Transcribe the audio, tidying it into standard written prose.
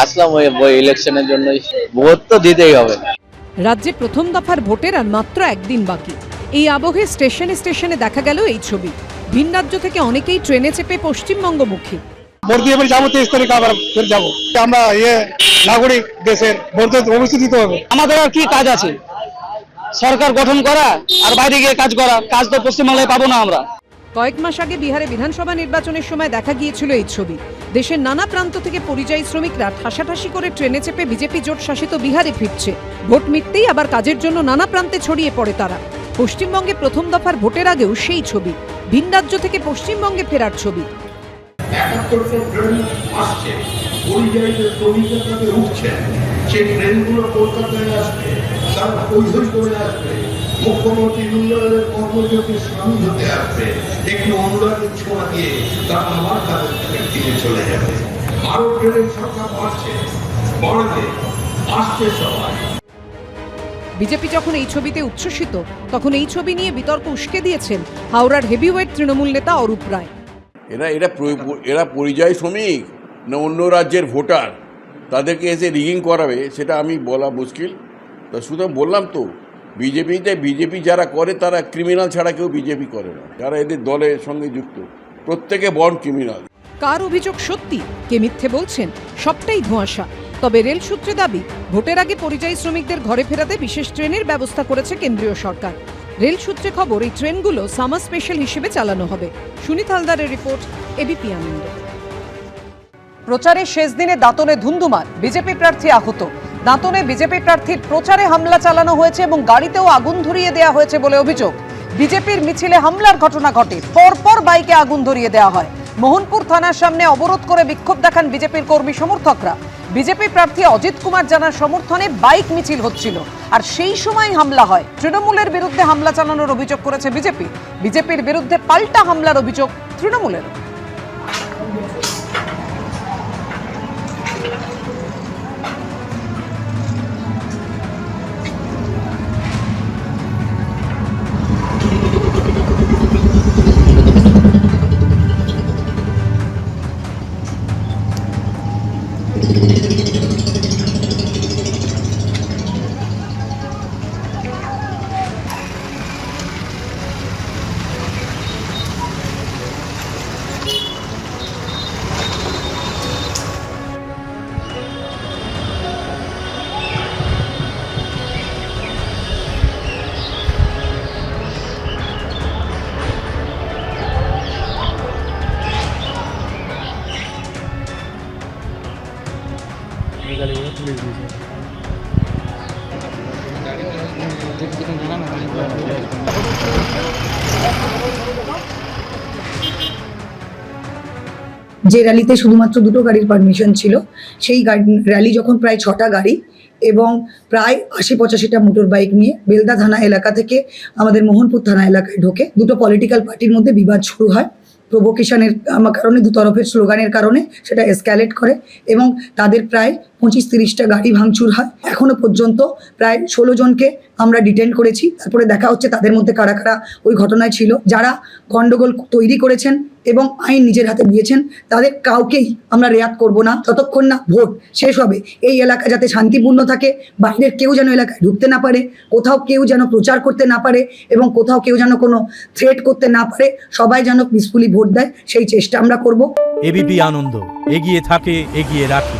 আসলাম ওই ইলেকশনের জন্য, ভোট তো দিতেই হবে। রাজ্যে প্রথম দফার ভোটের আর মাত্র একদিন বাকি। এই আবহে স্টেশনে স্টেশনে দেখা গেল এই ছবি। ভিন রাজ্য থেকে অনেকেই ট্রেনে চেপে পশ্চিমবঙ্গমুখী। ভোট দিয়ে যাবো 23 তারিখ, আবার ফের যাবো। আমরা নাগরিক দেশের, ভোট অবশ্যই দিতে হবে। আমাদের আর কি কাজ আছে? সরকার গঠন করা আর বাইরে গিয়ে কাজ করা। কাজ তো পশ্চিমবাংলায় পাবো না আমরা। কয়েক মাস আগে বিহারে বিধানসভা নির্বাচনের সময় দেখা গিয়েছিল এই ছবি। দেশের নানা প্রান্ত থেকে পরিযায়ী শ্রমিকরা ঠাসাঠাসি করে ট্রেনে চেপে বিজেপি জোট শাসিত বিহারে ফিরছে। ভোট মিটতেই আবার কাজের জন্য নানা প্রান্তে ছড়িয়ে পড়ে তারা। পশ্চিমবঙ্গে প্রথম দফার ভোটের আগেও সেই ছবি, ভিন রাজ্য থেকে পশ্চিমবঙ্গে ফেরার ছবি। 71টা ট্রেন আসছে, পরিযায়ীদের শ্রমিকের কাছে উঠছেন, সেই ট্রেনগুলো কলকাতায় আসবে, তারা পরিধর করে আসবে, মুখ্যমন্ত্রী উন্নয়নের কর্মযোগে সামিল হতে আসবে, একটু অনুরাগের ছোঁয়া দিয়ে তারা আবার তাদের দিকে চলে যাবে। আরো ট্রেনের সংখ্যা বাড়ছে, বাড়বে, আসছে সবাই। বিজেপি যখন এই ছবিতে উচ্ছ্বসিত, তখন এই ছবি নিয়ে বিতর্ক উস্কে দিয়েছেন হাওড়ার হেভিওয়েট তৃণমূল নেতা অরূপ রায়। এরা পরিযায়ী শ্রমিক না অন্য রাজ্যের ভোটার, তাদেরকে এসে রিগিং করাবে সেটা আমি বলা মুশকিল। তা শুধু বললাম তো, বিজেপি যারা করে তারা ক্রিমিনাল ছাড়া কেউ বিজেপি করে না। যারা এদের দলের সঙ্গে যুক্ত প্রত্যেকে বর্ন ক্রিমিনাল। কার অভিযোগ সত্যি, কে মিথ্যে বলছেন, সবটাই ধোঁয়াশা। তবে রেল সূত্রে দাবি, ভোটের আগে পরিযায়ী শ্রমিকদের ঘরে ফেরাতে বিশেষ ট্রেনের ব্যবস্থা করেছে কেন্দ্রীয় সরকার। রেল সূত্রে খবর, এই ট্রেনগুলো সামার স্পেশাল হিসেবে চালানো হবে। সুনীত হালদারের রিপোর্ট, এবিপি আনন্দ। প্রচারের শেষ দিনে দাঁতনে ধুন্ধুমার, বিজেপি প্রার্থী আহত। দাঁতনে বিজেপি প্রার্থীর প্রচারে হামলা চালানো হয়েছে এবং গাড়িতেও আগুন ধরিয়ে দেওয়া হয়েছে বলে অভিযোগ। বিজেপির মিছিলে হামলার ঘটনা ঘটে, পরপর বাইকে আগুন ধরিয়ে দেওয়া হয়। মোহনপুর থানার সামনে অবরোধ করে বিক্ষোভ দেখান বিজেপির কর্মী সমর্থকরা। বিজেপি প্রার্থী অজিত কুমার জানার সমর্থনে বাইক মিছিল হচ্ছিল, আর সেই সময় হামলা হয়। তৃণমূলের বিরুদ্ধে হামলা চালানোর অভিযোগ করেছে বিজেপি। বিজেপির বিরুদ্ধে পাল্টা হামলার অভিযোগ তৃণমূলের। যে র্যালিতে শুধুমাত্র 2টো গাড়ির পারমিশন ছিল, সেই র্যালি যখন প্রায় 6টা গাড়ি এবং প্রায় 80-85টা মোটর বাইক নিয়ে বেলদা থানা এলাকা থেকে আমাদের মোহনপুর থানা এলাকায় ঢোকে, 2টো পলিটিক্যাল পার্টির মধ্যে বিবাদ শুরু হয়। প্রভোকেশনের কারণে, দুতরফের স্লোগানের কারণে সেটা এসক্যালেট করে এবং তাদের প্রায় 25-30টা গাড়ি ভাঙচুর হয়। এখনো পর্যন্ত প্রায় 16 জনকে আমরা ডিটেইন করেছি। তারপরে দেখা হচ্ছে তাদের মধ্যে কারা কারা ওই ঘটনায় ছিল। যারা গন্ডগোল তৈরি করেছেন এবং আইন নিজের হাতে দিয়েছেন, তাদের কাউকেই আমরা রেয়াত করব না যতক্ষণ না ভোট শেষ হবে। এই এলাকা যাতে শান্তিপূর্ণ থাকে, বাইরের কেউ যেন এলাকায় ঢুকতে না পারে, কোথাও কেউ যেন প্রচার করতে না পারে এবং কোথাও কেউ যেন কোনো থ্রেট করতে না পারে, সবাই যেন পিসফুলি ভোট দেয়, সেই চেষ্টা আমরা করব। এবিপি আনন্দ, এগিয়ে থাকে, এগিয়ে রাখে।